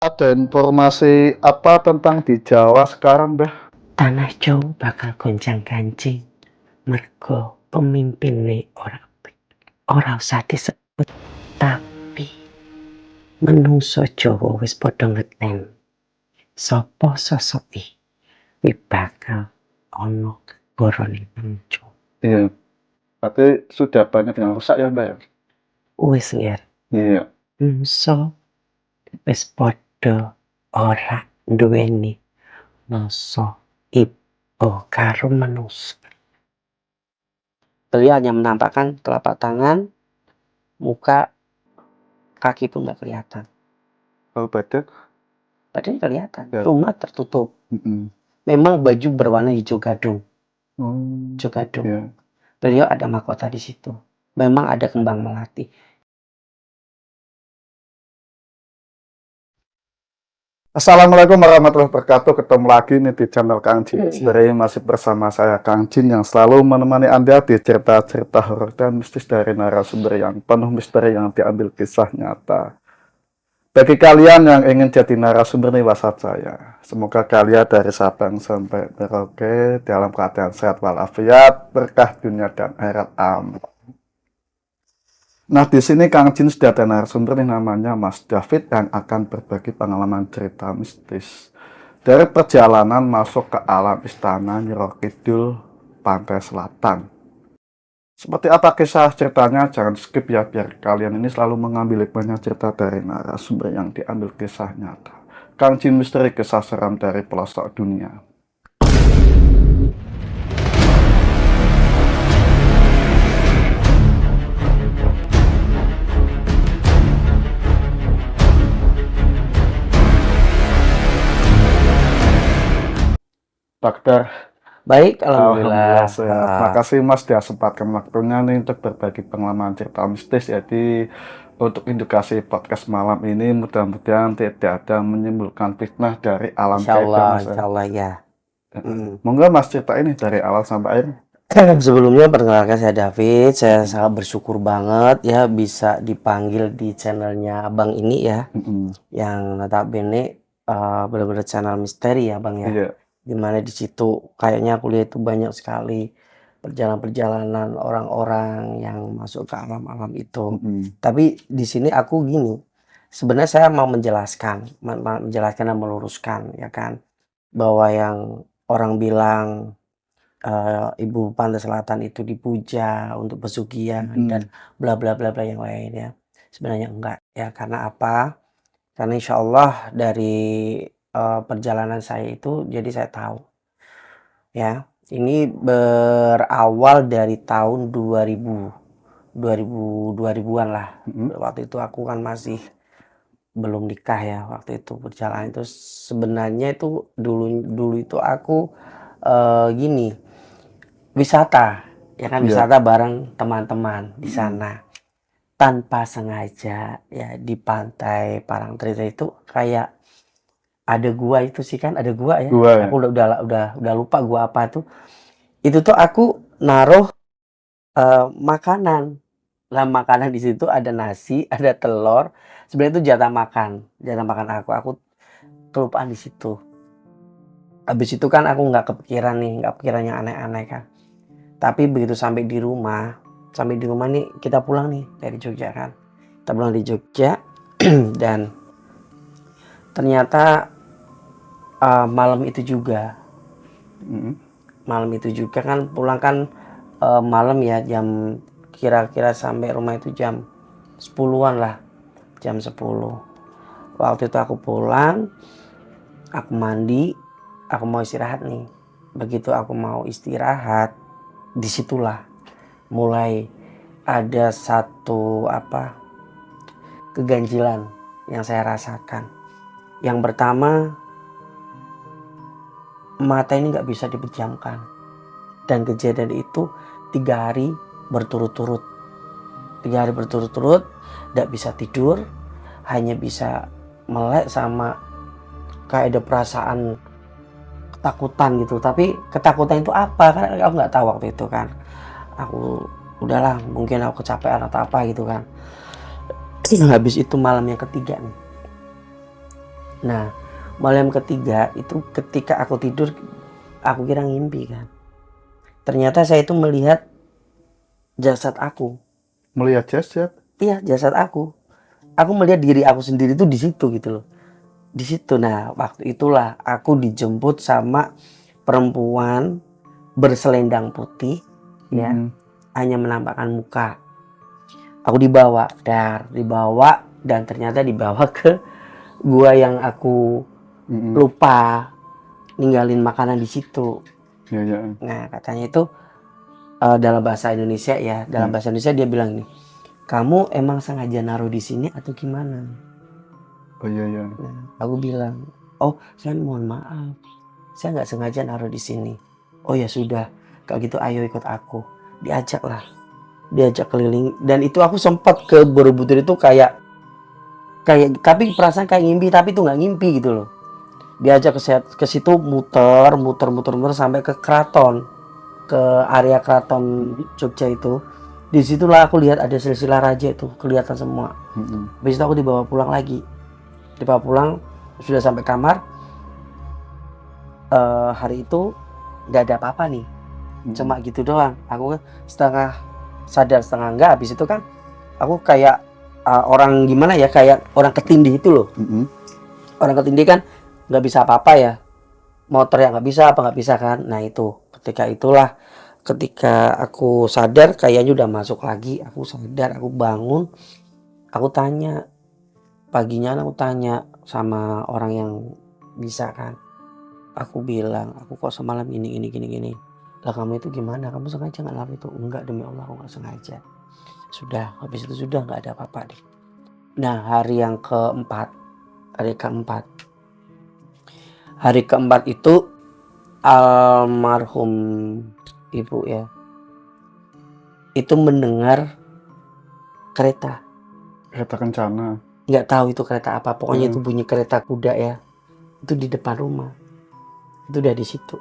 Ada informasi apa tentang di Jawa sekarang, Mbah? Tanah Jawa bakal gonjang-ganjing mergo pemimpine ora usah disebut, tapi menungso Jawa wis padha ngeten sapa sosoke kuwi bakal ana gegorone nang Jawa. Iya, berarti sudah banyak yang rusak ya, Mbak, ya? Wis nger Iya. menungso wis padha ora duweni rasa iba karo manungsa. Beliau hanya menampakkan telapak tangan, muka, kaki pun nggak kelihatan. Kalau badan? Badannya kelihatan, Ya. cuma tertutup. Memang baju berwarna hijau gadung. Hijau gadung. Iya. Beliau ada mahkota di situ. Memang ada kembang melati. Assalamualaikum warahmatullahi wabarakatuh. Ketemu lagi nih di channel Kang Jin. Sebenarnya masih bersama saya Kang Jin yang selalu menemani Anda di cerita-cerita horor dan mistis dari narasumber yang penuh misteri yang diambil kisah nyata. Bagi kalian yang ingin jadi narasumber nih WhatsApp saya. Semoga kalian dari Sabang sampai Merauke dalam keadaan sehat walafiat, berkah dunia dan akhirat. Amin. Nah, di sini Kang Jin sudah ada narasumber yang namanya Mas David yang akan berbagi pengalaman cerita mistis dari perjalanan masuk ke alam istana Nyiro Kidul Pantai Selatan. Seperti apa kisah ceritanya? Jangan skip ya, biar kalian ini selalu mengambil banyak cerita dari narasumber yang diambil kisah nyata. Kang Jin Misteri, kisah seram dari pelosok dunia. Dokter, Baik, alhamdulillah. sehat. Makasih Mas dia sempatkan waktunya nih untuk berbagi pengalaman cerita mistis. Jadi untuk edukasi podcast malam ini mudah-mudahan tidak ada menimbulkan fitnah dari alam gaib ya, Mas. Insya Allah ya. Monggo Mas cerita ini dari awal sampai akhir. Sebelumnya perkenalkan saya David. Saya sangat bersyukur banget ya bisa dipanggil di channelnya Abang ini ya. Yang notabene benar-benar channel misteri ya Bang ya. Iya. Dimana di situ kayaknya aku lihat itu banyak sekali perjalanan-perjalanan orang-orang yang masuk ke alam-alam itu. Tapi di sini aku gini, sebenarnya saya mau menjelaskan dan meluruskan ya kan, bahwa yang orang bilang Ibu Pantai Selatan itu dipuja untuk pesugihan dan bla bla bla bla yang lainnya. Sebenarnya enggak ya, karena apa? Karena insya Allah dari perjalanan saya itu jadi saya tahu ya, ini berawal dari tahun 2000-an lah. Waktu itu aku kan masih belum nikah ya, waktu itu perjalanan itu sebenarnya itu dulu itu aku gini, wisata ya kan, wisata bareng teman-teman di sana. Tanpa sengaja ya di pantai Parangtritis itu kayak ada gua itu sih kan, ada gua ya. Aku udah lupa gua apa tuh. Itu tuh aku naruh makanan. Lah makanan di situ ada nasi, ada telur. Sebenarnya itu jatah makan aku. Aku kelupaan di situ. Habis itu kan aku nggak kepikiran yang aneh-aneh kan. Tapi begitu sampai di rumah nih kita pulang nih dari Jogja kan. Kita pulang di Jogja dan ternyata malam itu juga kan pulang kan malam ya, jam kira-kira sampai rumah itu jam 10-an lah, jam 10. Waktu itu aku pulang, aku mandi, aku mau istirahat nih. Begitu aku mau istirahat, disitulah mulai ada satu keganjilan yang saya rasakan. Yang pertama, mata ini nggak bisa dipejamkan, dan kejadian itu 3 hari berturut-turut, nggak bisa tidur, hanya bisa melek sama kayak ada perasaan ketakutan gitu. Tapi ketakutan itu apa kan aku nggak tahu waktu itu kan. Aku udahlah, mungkin aku kecapean atau apa gitu kan. Habis itu malam yang ketiga nih, Nah, malam ketiga itu ketika aku tidur, aku kira ngimpi kan. Ternyata saya itu melihat jasad aku. Melihat jasad. Iya, jasad aku. Aku melihat diri aku sendiri tuh di situ gitu loh. Di situ. Nah, waktu itulah aku dijemput sama perempuan berselendang putih, ya, Mm-mm. hanya menampakkan muka. Aku dibawa dan ternyata dibawa ke gua yang aku Mm-mm. lupa ninggalin makanan di situ. Ya, ya, Nah, katanya itu dalam bahasa Indonesia ya, dalam ya. bahasa Indonesia dia bilang nih, kamu emang sengaja naruh di sini atau gimana? Oh iya, ya. Nah, aku bilang, oh, saya mohon maaf, saya nggak sengaja naruh di sini. Oh ya sudah, kalau gitu ayo ikut aku. Diajak keliling dan itu aku sempat ke Borobudur itu kayak kayak tapi perasaan kayak ngimpi tapi itu nggak ngimpi gitu loh. Diajak ke situ muter sampai ke keraton, ke area keraton Mm-mm. Jogja itu. Disitulah aku lihat ada silsilah raja itu kelihatan semua. Mm-mm. Habis itu aku dibawa pulang lagi. Dibawa pulang sudah sampai kamar. Hari itu nggak ada apa-apa nih. Mm-mm. Cuma gitu doang. Aku setengah sadar setengah enggak. Habis itu kan aku kayak orang gimana ya, kayak orang ketindih itu loh. Mm-mm. Orang ketindih kan nggak bisa apa-apa ya. Motor yang nggak bisa kan. Nah itu ketika aku sadar kayaknya udah masuk lagi. Aku sadar, aku bangun, aku tanya paginya, aku tanya sama orang yang bisa kan. Aku bilang, aku kok semalam ini gini. Lah kamu itu gimana? Kamu sengaja nggak naruh itu? Enggak, demi Allah aku nggak sengaja. Sudah, habis itu sudah nggak ada apa-apa deh. Nah, hari keempat, hari keempat itu almarhum ibu ya, itu mendengar kereta. Kereta kencana. Nggak tahu itu kereta apa, pokoknya itu Heeh. bunyi kereta kuda ya. Itu di depan rumah. Itu udah di situ,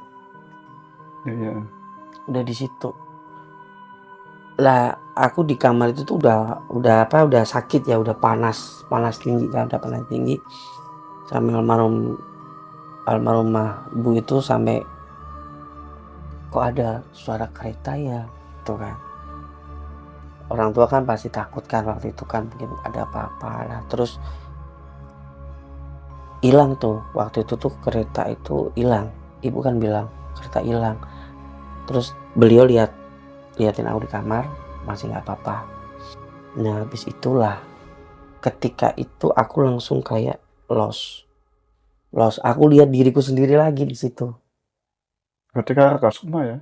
Ya, ya. udah di situ. Lah, aku di kamar itu tuh udah sakit ya, udah panas tinggi kan, udah panas tinggi. Sampai almarhumah ibu itu sampai kok ada suara kereta ya, tuh kan. Orang tua kan pasti takut kan waktu itu kan mungkin ada apa-apa lah. Terus hilang tuh, waktu itu tuh kereta itu hilang. Ibu kan bilang kereta hilang. Terus beliau liatin aku di kamar masih nggak apa-apa. Nah habis itulah ketika itu aku langsung kayak lost. Aku lihat diriku sendiri lagi di situ. Berarti kakak semua ya?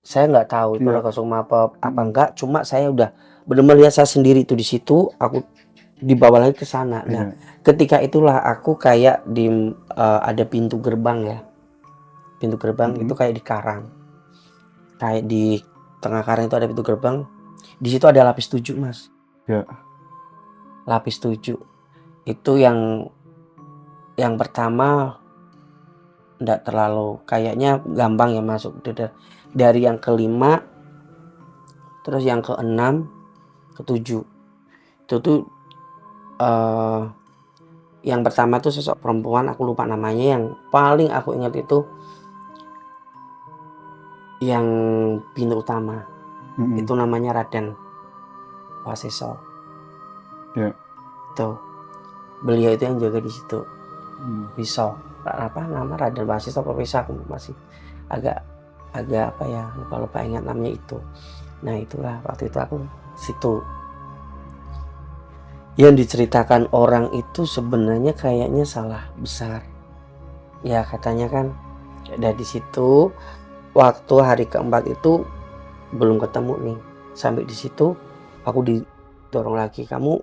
Saya nggak tahu itu Iya. raka sukma apa Mm-mm. enggak. Cuma saya udah benar-benar lihat saya sendiri itu di situ. Aku dibawa lagi ke sana. Nah, Iya. ketika itulah aku kayak ada pintu gerbang ya. Pintu gerbang itu Mm-mm. kayak di karang. Kayak di tengah karang itu ada pintu gerbang. Di situ ada lapis 7, Mas. Ya. Lapis 7. Itu yang pertama enggak terlalu kayaknya gampang ya masuk. Dari yang kelima, terus yang keenam, ketujuh. Itu tuh eh yang pertama tuh sosok perempuan, aku lupa namanya, yang paling aku ingat itu yang pintu utama. Mm-mm. Itu namanya Raden Waseso. Ya. Tuh, beliau itu yang jaga di situ. Mm. Wiso. Apa nama Raden Waseso apa Wiso, aku masih agak agak apa ya, lupa ingat namanya itu. Nah, itulah waktu itu aku situ. Yang diceritakan orang itu sebenarnya kayaknya salah besar. Ya katanya kan dari situ waktu hari keempat itu belum ketemu nih. Sampai di situ aku didorong lagi, kamu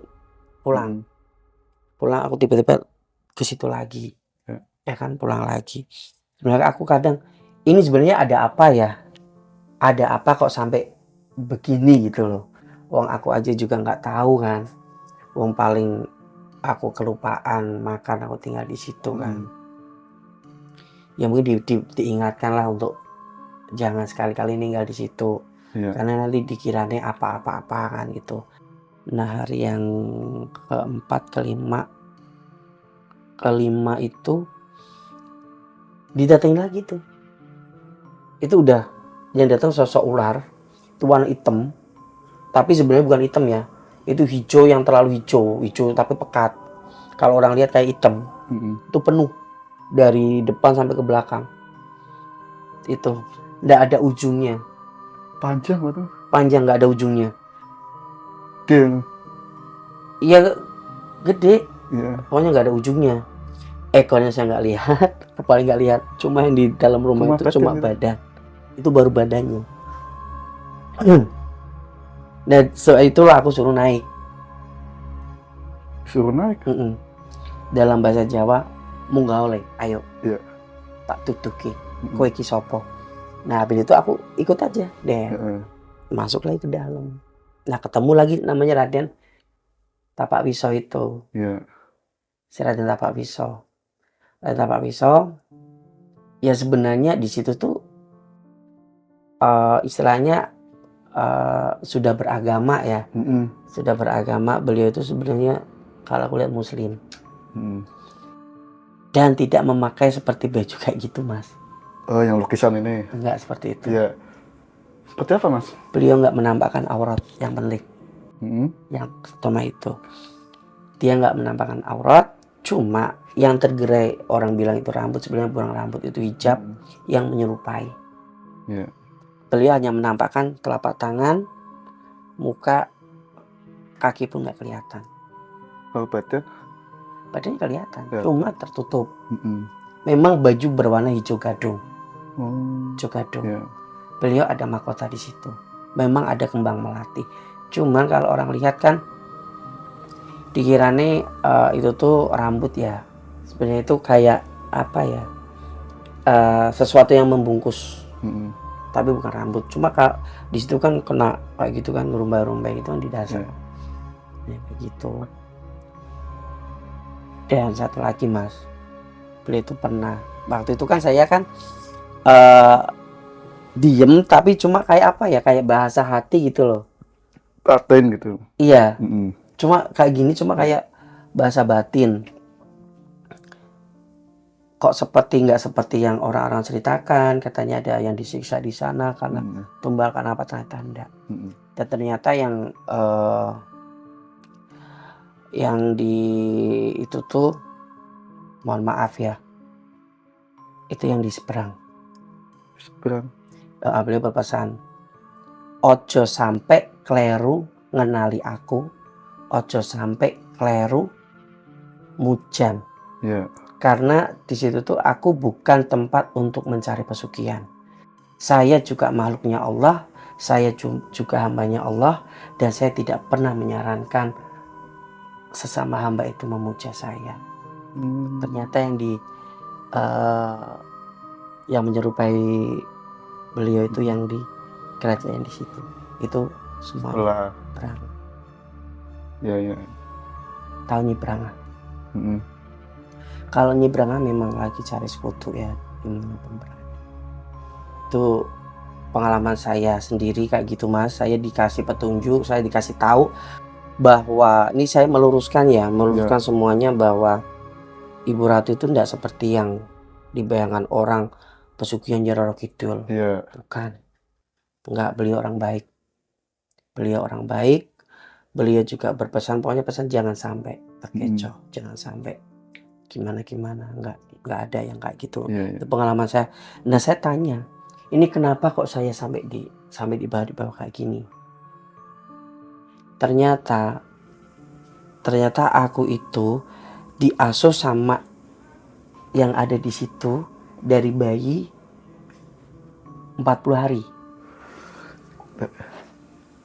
pulang. Mm-mm. Pulang, aku tiba-tiba ke situ lagi. Ya. Ya kan, pulang lagi. Sebenarnya aku kadang ini sebenarnya ada apa ya? Ada apa kok sampai begini gitu loh. Wong aku aja juga nggak tahu kan. Wong paling aku kelupaan makan, aku tinggal di situ kan. Mm-mm. Ya mungkin diingatkan lah untuk jangan sekali-kali tinggal di situ. Iya. Karena nanti dikiranya apa-apa kan gitu. Nah hari yang keempat, kelima, kelima itu didatengin lagi tuh. Itu udah yang datang sosok ular, itu warna hitam. Tapi sebenarnya bukan hitam ya. Itu hijau yang terlalu hijau tapi pekat. Kalau orang lihat kayak hitam. Itu penuh dari depan sampai ke belakang. Itu nggak ada ujungnya. Panjang tuh. Panjang, nggak ada ujungnya. Gede. Iya, gede. Iya. Pokoknya nggak ada ujungnya. Ekornya saya nggak lihat, kepala nggak lihat. Cuma yang di dalam rumah itu cuma badan. Itu baru badannya. Dan itulah aku suruh naik. Suruh naik. Dalam bahasa Jawa, munggah oleh, ayo. Iya. Tak tutuki, kowe iki sopo. Nah, habis itu aku ikut aja deh. Masuk lagi ke dalam. Nah, ketemu lagi namanya Raden Tapak Wiso itu. Iya. Si Raden Tapak Wiso. Raden Tapak Wiso, ya sebenarnya di situ tuh istilahnya sudah beragama ya. Sudah beragama. Beliau itu sebenarnya kalau aku lihat Muslim. Dan tidak memakai seperti baju kayak gitu, Mas. Oh, yang lukisan ini? Enggak seperti itu. Iya. Seperti apa, Mas? Beliau nggak menampakkan aurat yang penting. Yang pertama itu. Dia nggak menampakkan aurat, cuma yang tergerai orang bilang itu rambut, sebenarnya bukan rambut, itu hijab yang menyerupai. Iya. Beliau hanya menampakkan telapak tangan, muka, kaki pun nggak kelihatan. Kalau badan? Badannya kelihatan, ya. Cuma tertutup. Memang baju berwarna hijau gadung. Hijau gadung. Ya. Beliau ada mahkota di situ. Memang ada kembang melati. Cuman kalau orang lihat kan, dikirane itu tuh rambut ya. Sebenarnya itu kayak apa ya? Sesuatu yang membungkus. Tapi bukan rambut. Cuma kalau di situ kan kena kayak gitu kan, rumbai-rumbai gitu kan di dasar. Ya, begitu. Dan satu lagi, Mas, beliau itu pernah, waktu itu kan saya kan diem tapi cuma kayak apa ya, kayak bahasa hati gitu loh. Batin gitu. Iya. Cuma kayak gini, cuma kayak bahasa batin. Kok seperti nggak seperti yang orang-orang ceritakan, katanya ada yang disiksa di sana karena tumbal karena apa, ternyata enggak. Dan ternyata yang di itu tuh, mohon maaf ya, itu yang di seberang. Beliau berpesan, ojo sampai kleru ngenali aku, ojo sampai kleru mujan. Karena di situ tuh aku bukan tempat untuk mencari pesugihan. Saya juga makhluknya Allah, saya juga hambanya Allah, dan saya tidak pernah menyarankan sesama hamba itu memuja saya. Ternyata yang menyerupai beliau itu yang di kerajaan di situ. Itu semua perang. Ya. Tahu Nyebranga? Kalau Nyebranga memang lagi cari sekutu ya, itu pengalaman saya sendiri kayak gitu, Mas. Saya dikasih petunjuk, saya dikasih tahu bahwa ini saya meluruskan semuanya, bahwa Ibu Ratu itu tidak seperti yang dibayangkan orang pesugihan Nyi Roro Kidul. Bukan. Enggak, beliau orang baik. Beliau juga berpesan, pokoknya pesan jangan sampai terkecoh, jangan sampai gimana, enggak ada yang kayak gitu. Itu pengalaman saya. Nah, saya tanya, ini kenapa kok saya sampai di bawah kayak gini? Ternyata aku itu diasuh sama yang ada di situ dari bayi 40 hari.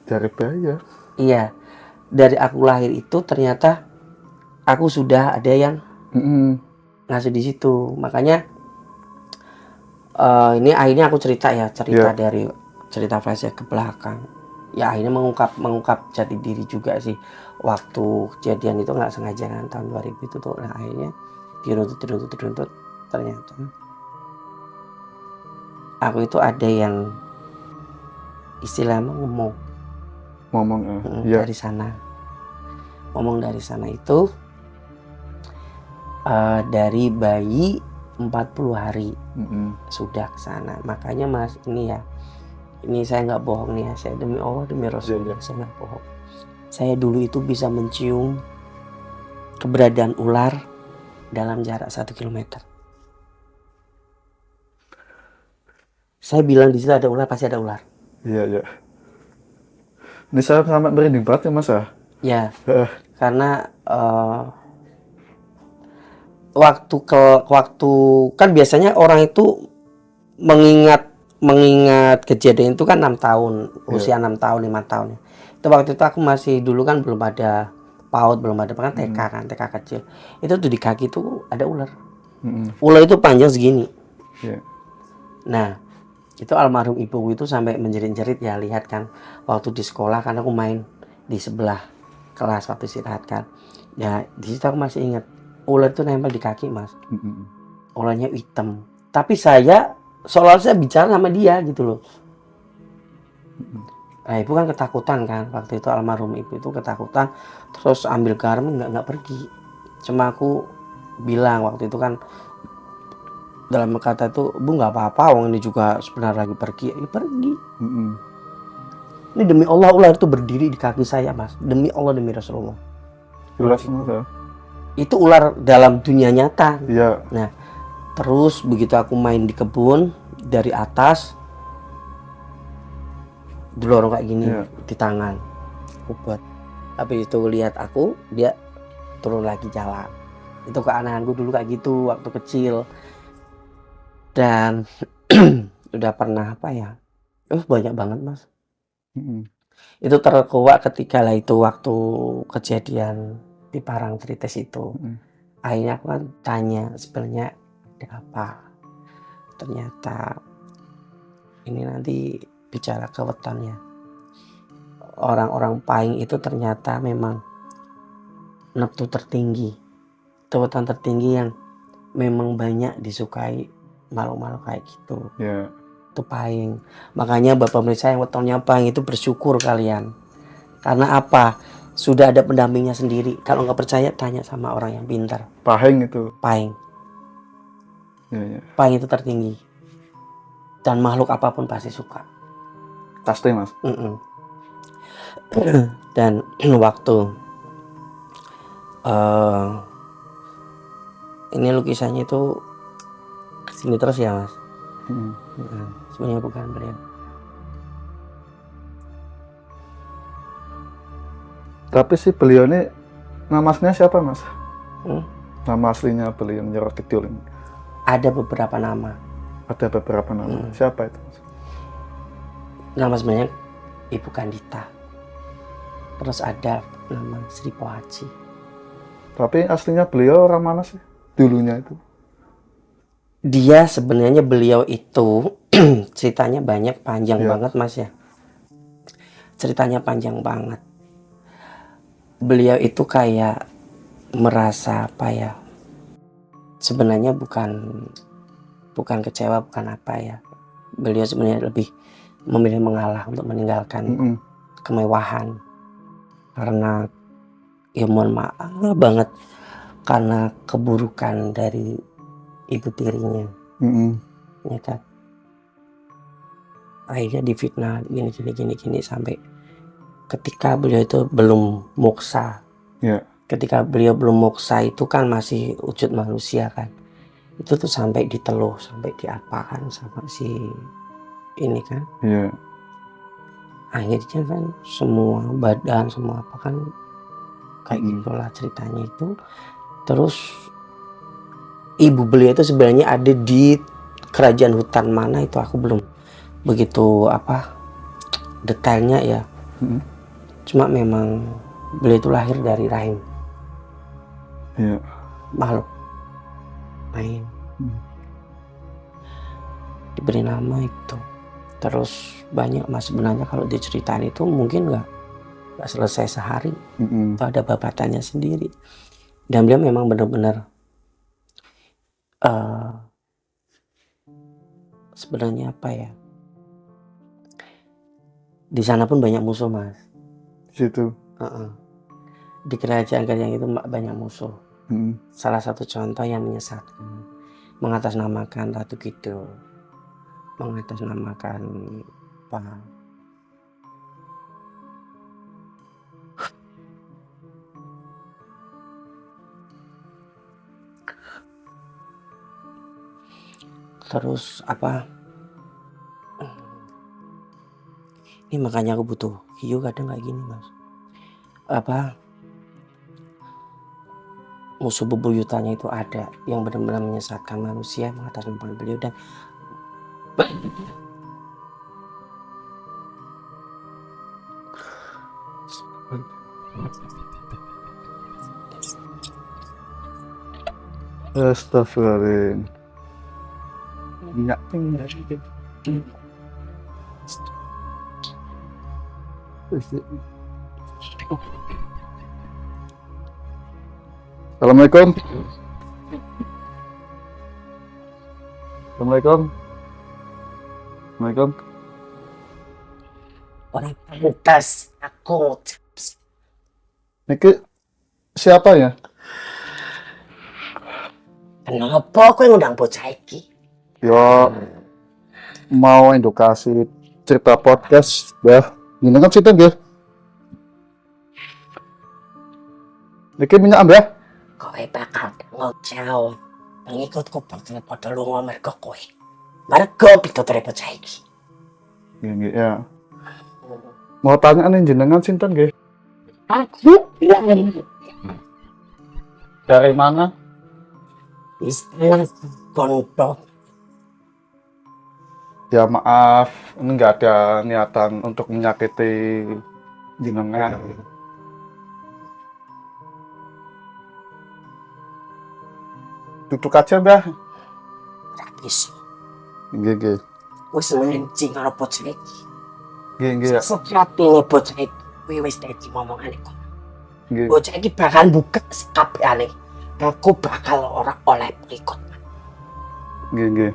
Dari bayi ya? Iya. Dari aku lahir itu ternyata aku sudah ada yang ngasuh di situ. Makanya ini akhirnya aku cerita dari cerita flashback ke belakang. Ya akhirnya mengungkap jati diri juga sih. Waktu kejadian itu nggak sengaja kan, tahun 2000 itu tuh. Nah, akhirnya diruntut ternyata aku itu ada yang istilahnya ngomong dari sana. Ngomong dari sana itu Dari bayi 40 hari Mm-mm. sudah ke sana. Makanya Mas, ini ya, ini saya nggak bohong nih ya, saya demi Allah, demi Rasulullah, saya nggak bohong. Saya dulu itu bisa mencium keberadaan ular dalam jarak 1 kilometer. Saya bilang di situ ada ular, pasti ada ular. Iya, iya. Ini saya sampai merinding banget ya, Mas ya. Ya, Eh, karena waktu kan biasanya orang itu mengingat kejadian itu kan 6 tahun, usia 6 tahun, 5 tahun. Itu waktu itu aku masih dulu kan belum ada PAUD, belum ada kan TK kan, TK kecil. Itu tuh di kaki tuh ada ular. mm-mm. Ular itu panjang segini. Iya. Nah, itu almarhum ibuku itu sampai menjerit-jerit ya, lihat kan waktu di sekolah kan aku main di sebelah kelas waktu istirahat kan. Ya, di situ aku masih ingat ular itu nempel di kaki, Mas. Mm-mm. Ularnya hitam. Tapi saya seolah saya bicara sama dia gitu loh. Nah, ibu kan ketakutan kan, waktu itu almarhum ibu itu ketakutan, terus ambil garam nggak pergi. Cuma aku bilang waktu itu kan, dalam kata itu, Bu nggak apa-apa, wong ini juga sebenarnya lagi pergi, ya pergi. Mm-mm. Ini demi Allah, ular itu berdiri di kaki saya, Mas. Demi Allah, demi Rasulullah. Jelas, Mas ya. Itu ular dalam dunia nyata. Iya. Nah, terus begitu aku main di kebun, dari atas, dilorong kayak gini, Iya. di tangan. Kubat. Habis itu lihat aku, dia turun lagi jalan. Itu keanehanku dulu kayak gitu, waktu kecil. Dan udah pernah apa ya? Banyak banget, Mas. Mm-mm. Itu terkuak ketika lah itu waktu kejadian di Parangtritis itu. Mm-mm. Akhirnya aku kan tanya sebenarnya ada apa. Ternyata ini nanti bicara ke wetonnya. Orang-orang Pahing itu ternyata memang neptu tertinggi. Itu weton tertinggi yang memang banyak disukai makhluk-makhluk kayak gitu. Iya. Itu Pahing. Makanya Bapak Merisa yang wetonnya Pahing itu bersyukur kalian. Karena apa? Sudah ada pendampingnya sendiri. Kalau nggak percaya, tanya sama orang yang pintar. Pahing itu. Pahing. Iya, iya. Pahing itu tertinggi. Dan makhluk apapun pasti suka. Pasti, Mas. Mm-mm. Dan waktu ini lukisannya itu kesini terus ya, Mas. Mm-mm. Sebenarnya bukan beliau. Tapi si beliau ini nama aslinya siapa, Mas? Hmm? Nama aslinya beliau Nyiro Kidul ini. Ada beberapa nama. Ada beberapa nama. Siapa itu, Mas? Nama sebenarnya Ibu Kandita. Terus ada nama Sri Pohaci. Tapi aslinya beliau orang mana sih? Dulunya itu. Dia sebenarnya beliau itu ceritanya banyak, panjang banget, Mas ya. Ceritanya panjang banget. Beliau itu kayak merasa apa ya? Sebenarnya bukan kecewa, bukan apa ya. Beliau sebenarnya lebih memilih mengalah untuk meninggalkan kemewahan. Karena ya mohon maaf banget, karena keburukan dari ibu tirinya. Ya kan. Akhirnya difitnah gini sampai ketika beliau itu belum moksa. Ketika beliau belum moksa itu kan masih wujud manusia kan. Itu tuh sampai diteluh, sampai diapakan sama si ini kan. Akhirnya kan semua badan, semua apa kan kayak gitulah ceritanya itu. Terus ibu beliau itu sebenarnya ada di kerajaan hutan mana itu aku belum begitu apa detailnya ya. Cuma memang beliau itu lahir dari rahim makhluk lain. Diberi nama itu. Terus banyak, Mas, sebenarnya kalau diceritain itu mungkin nggak selesai sehari. Itu ada babatannya sendiri. Dan beliau memang benar-benar sebenarnya apa ya? Di sana pun banyak musuh, Mas. Situ. Di kerajaan itu banyak musuh. Salah satu contoh yang menyesatkan, mengatasnamakan Ratu Kidul, mengatasnamakan apa? Terus apa? Ini makanya aku butuh hiu kadang kayak gini mas. Apa? Musuh bebuyutannya itu ada yang benar-benar menyesatkan manusia, mengatasnamakan beliau dan Astagfirullahaladzim. Minyak tinggal. Assalamualaikum. Assalamualaikum. Assalamualaikum. orang pantas aku Niki siapa ya? kenapa aku yang undang bocah iki? Yo mau edukasi cerita podcast ya. Gini kan cerita nggih. Niki minyak ambil. Kowe bakal ngojau pengikutku bakal padha lunga mergo kowe. Mergo pituture bocah iki. Nggih ya. Mau tanya nih jenengan sinten nggih? Aku Dari mana? istana Kondo. Ya maaf, ini nggak ada niatan untuk menyakiti jenengan. Duduk aja, Mbah. Rapis. Nggih. Wis mencing karo bocah iki. Nggih. Sejatine bocah iki kuwi wis dadi momongane kok. Nggih. Bocah iki bakal buka sekabehane. Aku bakal ora oleh berikut. Nggih.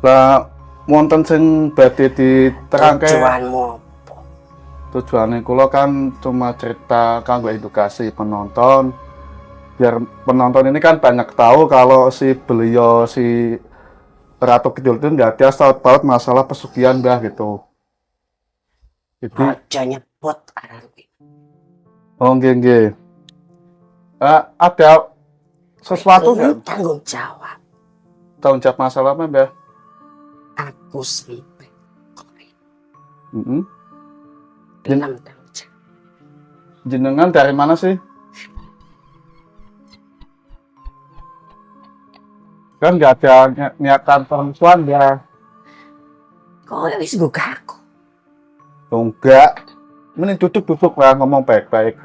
Lah wonten sing badhe diterangke. Tujuanmu apa? Tujuane kula kan cuma cerita kanggo edukasi penonton. Biar penonton ini kan banyak tahu kalau si Ratu Kidul itu nggak ada saut-paut masalah pesugihan Mbah gitu. Jadi, Aja nyebut aran kuwi. oh nggih. Ada sesuatu nggak? Tanggung jawab. Tanggung jawab masalah apa Mbah? Aku sampai kowe. Mm-mm. Dalam tanggung jawab. Jenengan dari mana sih? Kan nggak ada niatan perempuan ya. Kowe wis gugah aku. Oh, enggak. Mending duduk lah ngomong baik-baik.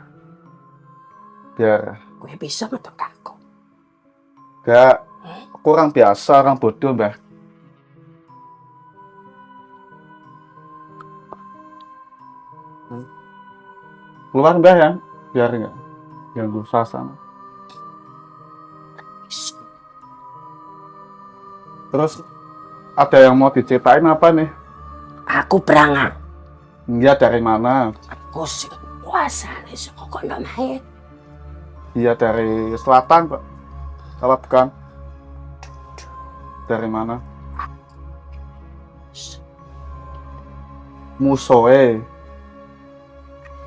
Biar Kowe bisa ngetok aku. enggak kurang biasa orang bodoh Mbah. Keluar Mbah ya, biar enggak ganggu suasana. Terus ada yang mau diceritain apa nih? Aku berangan. Iya dari mana? Aku sing kuasane saka kono mae. Iya dari selatan Pak. Kalau bukan dari mana? Musoe.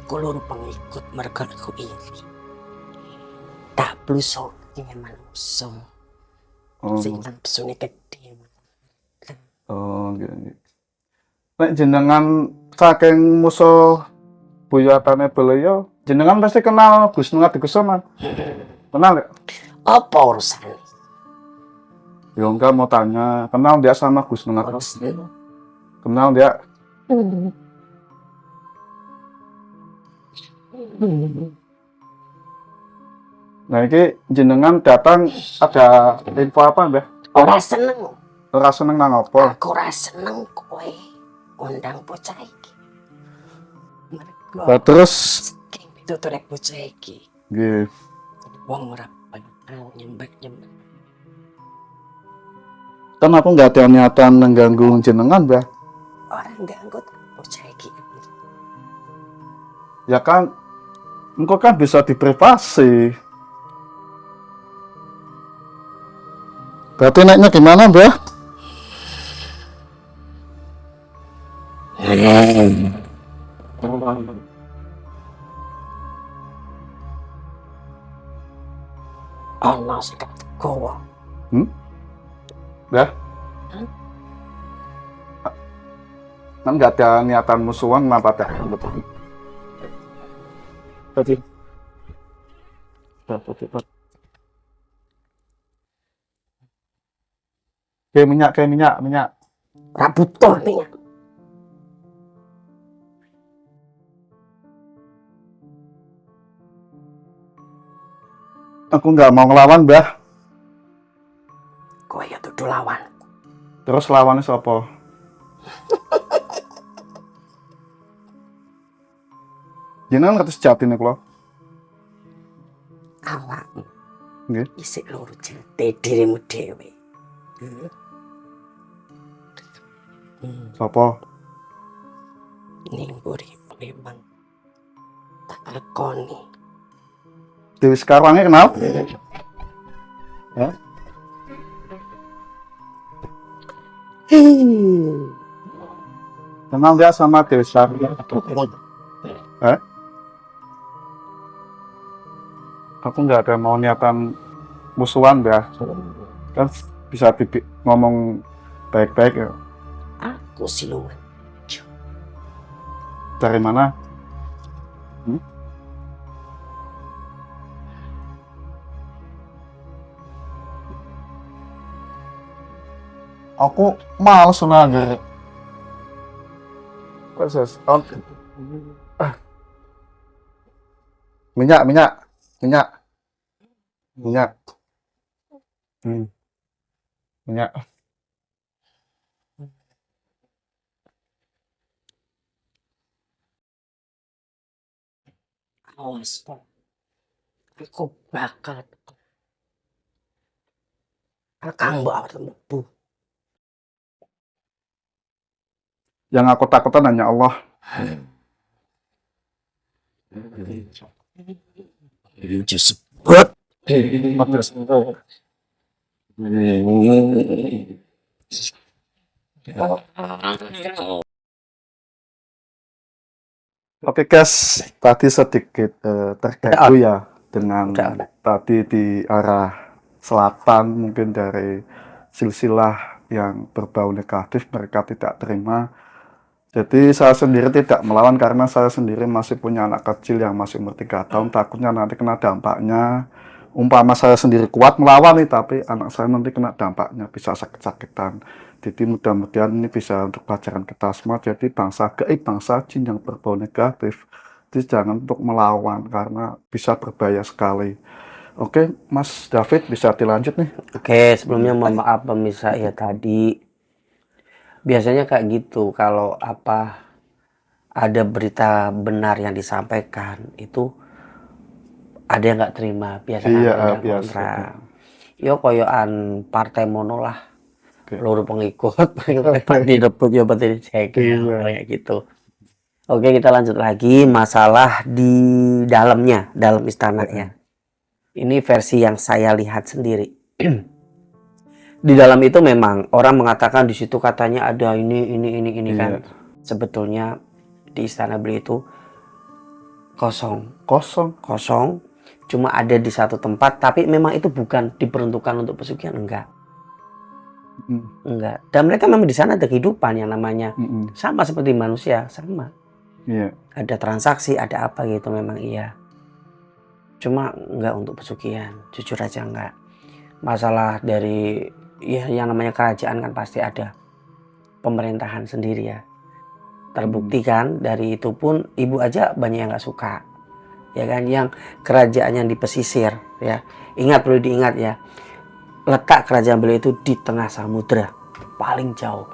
Aku loro pengikut mergo aku iri. Tak bluso ingin manungsa. Sing nafsune gedhe. Oh, gitu. Nek jenengan saking musuh buyutane beliau, jenengan pasti kenal Gus Nungati Kusuma. Kenal ya? Apa urusannya? Ya enggak mau tanya, kenal dia sama Gus Nungati? Urusan. Kenal dia? Nah, ini jenengan datang ada info apa, Mbah? Ora seneng. Ora seneng nang apa? Aku ora seneng kowe undang bocah iki. Mergo Lah terus saking pituture bocah iki. nggih. Wong ora bakal nyembah-nyembah. Kan aku nggak ada niatan mengganggu jenengan, Mbah. Orang ganggu bocah iki. Ya kan engkau kan bisa di privasi. Berarti naiknya gimana, Mbah? Ana sing tegawa. Ya? Kan nggak ada niatan musuhan apa dah? Tadi. Kayak minyak. Rabutor nih. Aku nggak mau ngelawan, Mbah. Kowe ya dudu lawan. Terus lawannya siapa? Jenengan kata sejati nih kalau. Awakmu Nggih. isih loro jete dirimu dhewe. Siapa? Ning uripe memang tak lakoni. Dewi Sekarwangi kenapa? Hah? Kenal dia sama Dewi Sekarwangi? Hah? Aku nggak ada mau niatan musuhan, Mbah. Kan bisa ngomong baik-baik ya. Aku siluman. Dari mana? Aku males naga. Proses. Minyak. Minyak. Awas, aku bakal akan bawa mlebu. Yang aku takutan hanya Allah. Sebut. Oke guys, tadi sedikit terganggu ya dengan tadi di arah selatan mungkin dari silsilah yang berbau negatif mereka tidak terima. Jadi saya sendiri tidak melawan karena saya sendiri masih punya anak kecil yang masih umur 3 tahun, takutnya nanti kena dampaknya. Umpama saya sendiri kuat melawan nih, tapi anak saya nanti kena dampaknya, bisa sakit-sakitan. Jadi mudah-mudahan ini bisa untuk pelajaran kita semua. Jadi bangsa gaib, bangsa jin yang berbau negatif, jadi jangan untuk melawan karena bisa berbahaya sekali. Oke, Mas David bisa dilanjut nih. Oke, sebelumnya mohon maaf pemirsa ya tadi. Biasanya kayak gitu kalau ada berita benar yang disampaikan itu ada yang nggak terima, biasanya Iya, ada yang biasa. kontra. Yo koyoan partai mono lah. Oke. Loro pengikut, direbut ya berarti dicek kayak gitu. Oke, kita lanjut lagi masalah di dalam istana ya. Ini versi yang saya lihat sendiri. Di dalam itu memang orang mengatakan di situ katanya ada ini kan. Sebetulnya di istana beliau itu kosong. Cuma ada di satu tempat, tapi memang itu bukan diperuntukkan untuk pesugihan, enggak. Dan mereka memang di sana ada kehidupan yang namanya sama seperti manusia, sama. Ada transaksi, ada apa gitu memang iya. Cuma enggak untuk pesugihan, jujur aja enggak. Masalah dari ya yang namanya kerajaan kan pasti ada pemerintahan sendiri ya. Terbukti kan dari itu pun ibu aja banyak yang nggak suka. Ya kan, yang kerajaan yang di pesisir ya. Perlu diingat ya. Letak kerajaan beliau itu di tengah samudra, paling jauh.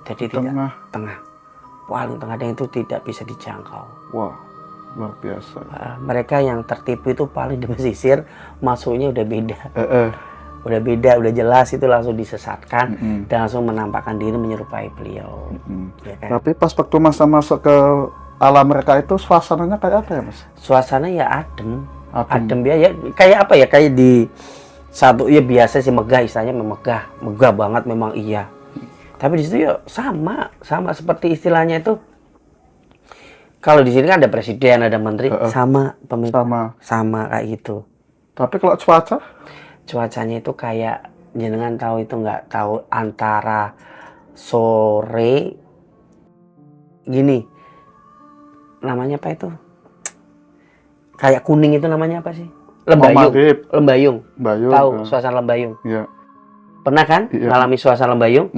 Jadi tengah. Paling tengah dan itu tidak bisa dijangkau. Wah, luar biasa. Mereka yang tertipu itu paling di pesisir, masuknya udah beda. Udah jelas itu langsung disesatkan dan langsung menampakkan diri menyerupai beliau. Ya kan? Tapi pas waktu masa masuk ke alam mereka itu suasananya kayak apa ya Mas? Suasana ya adem ya kayak apa ya, kayak di Satu ya biasa sih megah, istilahnya megah banget memang iya. Tapi di situ ya sama seperti istilahnya itu. Kalau di sini kan ada presiden, ada menteri, sama pemerintah, sama kayak gitu. Tapi kalau cuacanya itu kayak jenengan tahu itu nggak, tahu antara sore gini, namanya apa itu? Kayak kuning itu namanya apa sih? Lembayung. Tahu suasana Lembayung? Iya. Pernah kan ngalami suasana Lembayung?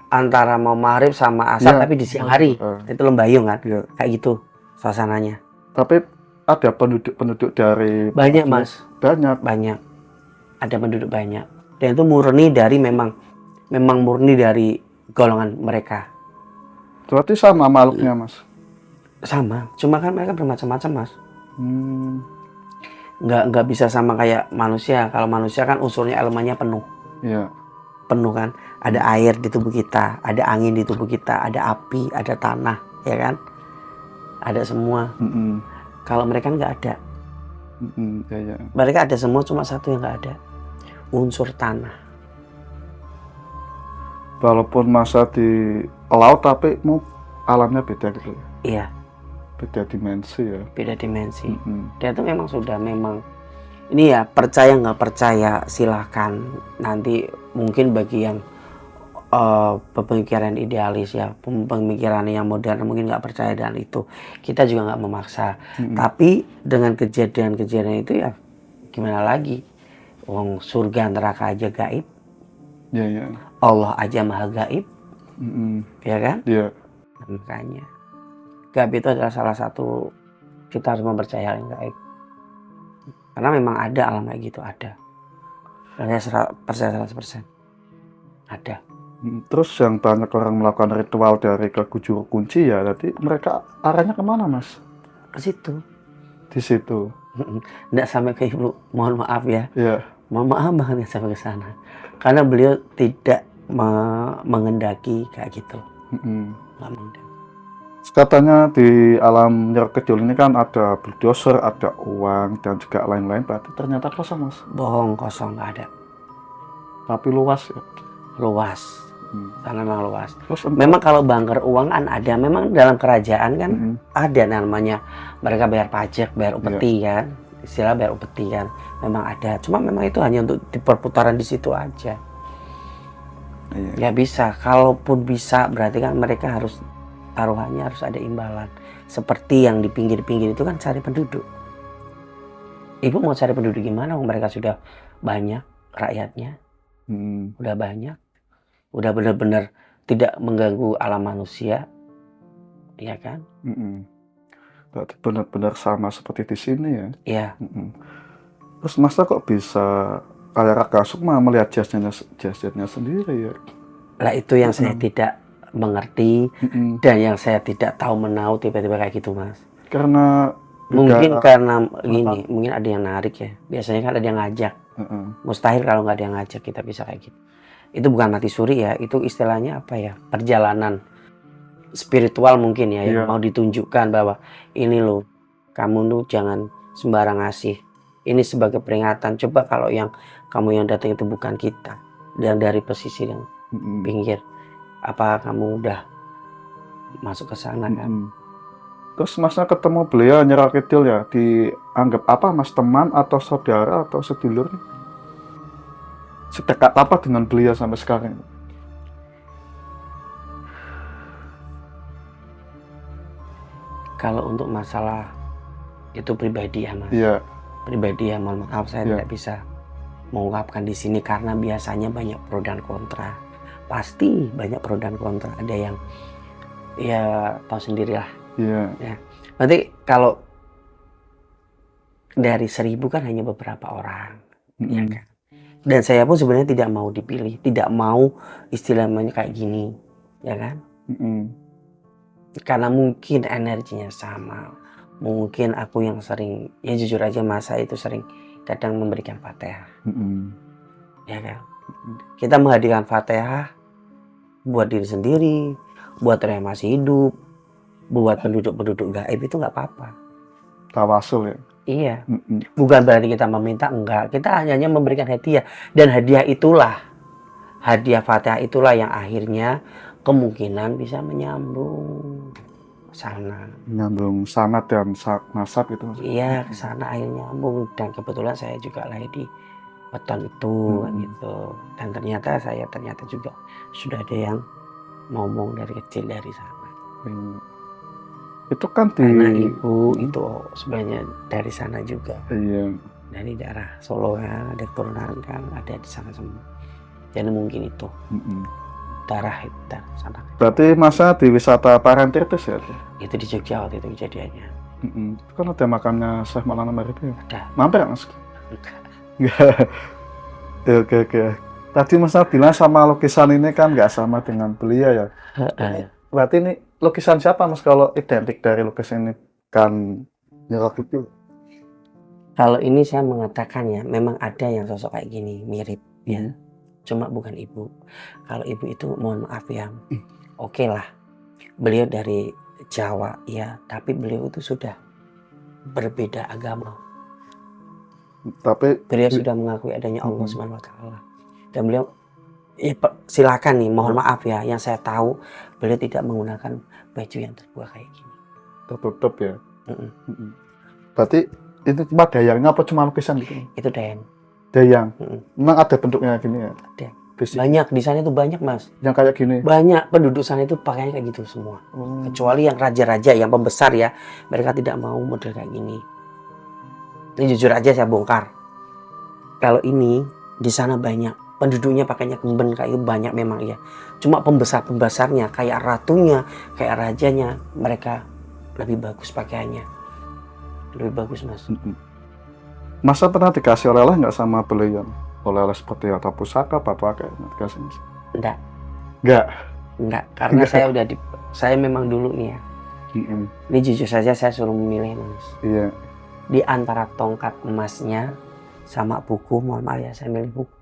Antara mau maghrib sama asar, tapi di siang hari. Itu Lembayung kan? Kayak gitu suasananya. Tapi ada penduduk dari banyak, Mas. Banyak. Ada penduduk banyak. Dan itu murni dari memang murni dari golongan mereka. Berarti sama makhluknya, Mas? Sama, cuma kan mereka bermacam-macam, Mas. Nggak bisa sama kayak manusia. Kalau manusia kan unsurnya elemennya penuh. Iya. Penuh kan. Ada air di tubuh kita, ada angin di tubuh kita, ada api, ada tanah, ya kan? Ada semua. Kalau mereka nggak ada. Ya. Mereka ada semua, cuma satu yang nggak ada. Unsur tanah. Walaupun masa di laut, tapi alamnya beda gitu. Iya. Beda dimensi ya. Beda dimensi. Dia tuh memang sudah ini ya, percaya nggak percaya silahkan. Nanti mungkin bagi yang pemikiran idealis ya, pemikiran yang modern mungkin nggak percaya dengan itu. Kita juga nggak memaksa. Tapi dengan kejadian-kejadian itu ya gimana lagi? Wong surga neraka aja gaib. Iya. Allah aja maha gaib. Ya kan? Iya. Makanya gaib itu adalah salah satu, kita harus mempercayai yang gaib. Karena memang ada alam kayak gitu, ada. Dan saya percaya 100%. Ada. Terus yang banyak orang melakukan ritual dari ke juru kunci ya, jadi mereka arahnya kemana, Mas? Ke situ. Di situ. Nggak sampai ke Ibu, mohon maaf ya. Iya. Mohon maaf banget sampai ke sana. Karena beliau tidak mengendaki kayak gitu. Nggak mengendaki. Katanya di alam Nyer Kidul ini kan ada bulldozer, ada uang, dan juga lain-lain. Berarti ternyata kosong, Mas? Bohong, kosong, nggak ada. Tapi luas ya? Luas. Karena memang luas. Terus, memang kalau bunker uang kan ada. Memang dalam kerajaan kan ada namanya. Mereka bayar pajak, bayar upeti kan. Istilah bayar upeti kan. Memang ada. Cuma memang itu hanya untuk di perputaran di situ aja. Ya bisa. Kalaupun bisa berarti kan mereka harus, taruhannya harus ada imbalan. Seperti yang di pinggir-pinggir itu kan cari penduduk. Ibu mau cari penduduk gimana? Mereka sudah banyak rakyatnya. Udah banyak. Udah benar-benar tidak mengganggu alam manusia. Iya kan? Berarti benar-benar sama seperti di sini ya? Iya. Terus masa kok bisa kayak Raka Sukma melihat jasnya sendiri ya? Lah itu yang saya tidak mengerti dan yang saya tidak tahu menau tiba-tiba kayak gitu, Mas. Karena mungkin karena gini, mungkin ada yang narik ya. Biasanya kan ada yang ngajak. Mustahil kalau nggak ada yang ngajak kita bisa kayak gitu. Itu bukan mati suri ya, itu istilahnya apa ya? Perjalanan spiritual mungkin ya, yang mau ditunjukkan bahwa ini loh, kamu tuh jangan sembarang ngasih. Ini sebagai peringatan. Coba kalau yang kamu yang datang itu bukan kita, dan dari pesisir yang pinggir, apa kamu udah masuk ke sana kan? Terus Masnya ketemu beliau Nyer Kidul ya, dianggap apa Mas, teman atau saudara atau sedulur? Sedekat apa dengan beliau sampai sekarang? Kalau untuk masalah itu pribadi ya, Mas. Iya. Pribadi ya, mohon maaf saya tidak bisa mengungkapkan di sini karena biasanya banyak pro dan kontra. Pasti banyak pro dan kontra. Ada yang ya tahu sendirilah. Iya. Ya. Nanti kalau dari 1000 kan hanya beberapa orang, ya kan? Dan saya pun sebenarnya tidak mau dipilih, tidak mau istilahnya kayak gini, ya kan? Karena mungkin energinya sama, mungkin aku yang sering, ya jujur aja masa itu sering kadang memberikan Fatihah, ya kan? Kita menghadirkan Fatihah buat diri sendiri, buat orang yang masih hidup, buat penduduk-penduduk gaib itu nggak apa-apa. Tawasul ya? Iya, Mm-mm. bukan berarti kita meminta, enggak. Kita hanya memberikan hadiah. Dan hadiah Fatihah itulah yang akhirnya kemungkinan bisa menyambung ke sana. Nyambung sanad dan nasab gitu Mas. Iya, ke sana akhirnya nyambung. Dan kebetulan saya juga lahir di weton itu, kan gitu. Dan ternyata juga sudah ada yang ngomong dari kecil dari sana. Iya. Itu kan Karena ibu itu sebenarnya dari sana juga. iya. Dari daerah Solo kan, ada keturunan kan, ada di sana semua. Jadi mungkin itu darah itu dari sana. Berarti masa di wisata Parangtritis ya? Itu di Jogja waktu itu kejadiannya. Itu kan ada makamnya Syekh Maulana Marif ya? Ada. Mampir nggak Mas? Enggak. Nggak. Oke. Tadi Mas bilang sama lukisan ini kan nggak sama dengan beliau ya? Berarti ini lukisan siapa Mas kalau identik dari lukisan ini kan nyerok itu? Kalau ini saya mengatakan ya, memang ada yang sosok kayak gini, mirip ya. Cuma bukan ibu. Kalau ibu itu mohon maaf ya, oke lah. Beliau dari Jawa ya, tapi beliau itu sudah berbeda agama. Tapi Beliau sudah mengakui adanya Allah Subhanahu wa taala. Dan beliau ya, silakan nih, mohon maaf ya, yang saya tahu beliau tidak menggunakan baju yang terbuat kayak gini. tertutup ya. Berarti itu cuma dayangnya apa cuma lukisan gitu? Itu dayang. Dayang. Memang ada bentuknya gini ya? Ada. Fisik. Banyak di sana itu banyak Mas. Yang kayak gini. Banyak penduduk sana itu pakainya kayak gitu semua. Kecuali yang raja-raja yang pembesar ya, mereka tidak mau model kayak gini. Ini jujur aja saya bongkar. Kalau ini di sana banyak penduduknya pakainya kemben kayak itu banyak memang ya. Cuma pembesarnya kayak ratunya, kayak rajanya, mereka lebih bagus pakaiannya. Lebih bagus Mas. Masa pernah dikasih oleh-oleh nggak sama beliau? Oleh-oleh seperti atau pusaka, batu akik dikasih Mas? Enggak, karena saya memang dulu nih ya. Ini jujur saja saya suruh memilih Mas. Iya. Di antara tongkat emasnya sama buku, mohon maaf ya, saya milih buku.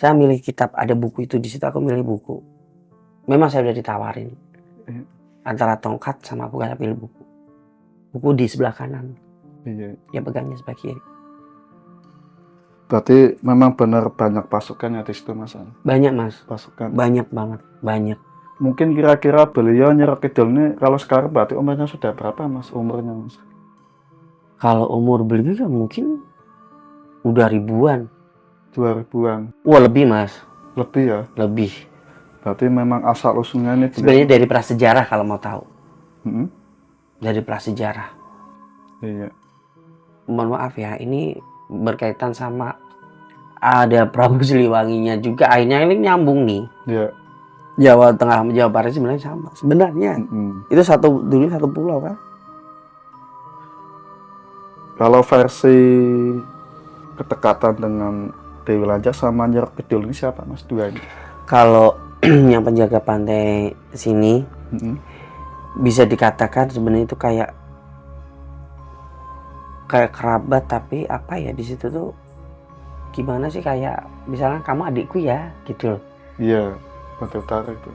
Saya milih kitab, ada buku itu di situ, aku milih buku. Memang saya udah ditawarin. Antara tongkat sama buku, saya pilih buku. Buku di sebelah kanan. Iya. Dia pegangnya sebelah kiri. Berarti memang benar banyak pasukannya di situ Mas? Banyak Mas. Pasukan. Banyak banget, banyak. Mungkin kira-kira beliau Nyerok Kidul ini kalau sekarang berarti umurnya sudah berapa Mas? Umurnya Mas? Kalau umur beliau kan mungkin udah ribuan. 2000-an. Wah lebih Mas. Lebih ya? Lebih. Berarti memang asal usulnya ini sebenarnya dari prasejarah kalau mau tahu. Dari prasejarah. Iya. Mohon maaf ya, ini berkaitan sama ada Prabu Siliwanginya juga. Akhirnya ini nyambung nih. Iya. Jawa Tengah sama Jawa Barat sebenarnya sama. Sebenarnya itu dulu satu pulau kan. Kalau versi kedekatan dengan Dewi Lanjar sama Nyerok Kidul ini siapa Mas? Dua ini? Kalau yang penjaga pantai sini bisa dikatakan sebenarnya itu kayak kerabat, tapi apa ya, di situ tuh gimana sih, kayak misalnya kamu adikku ya gitu loh. Iya, Pantai Utara itu.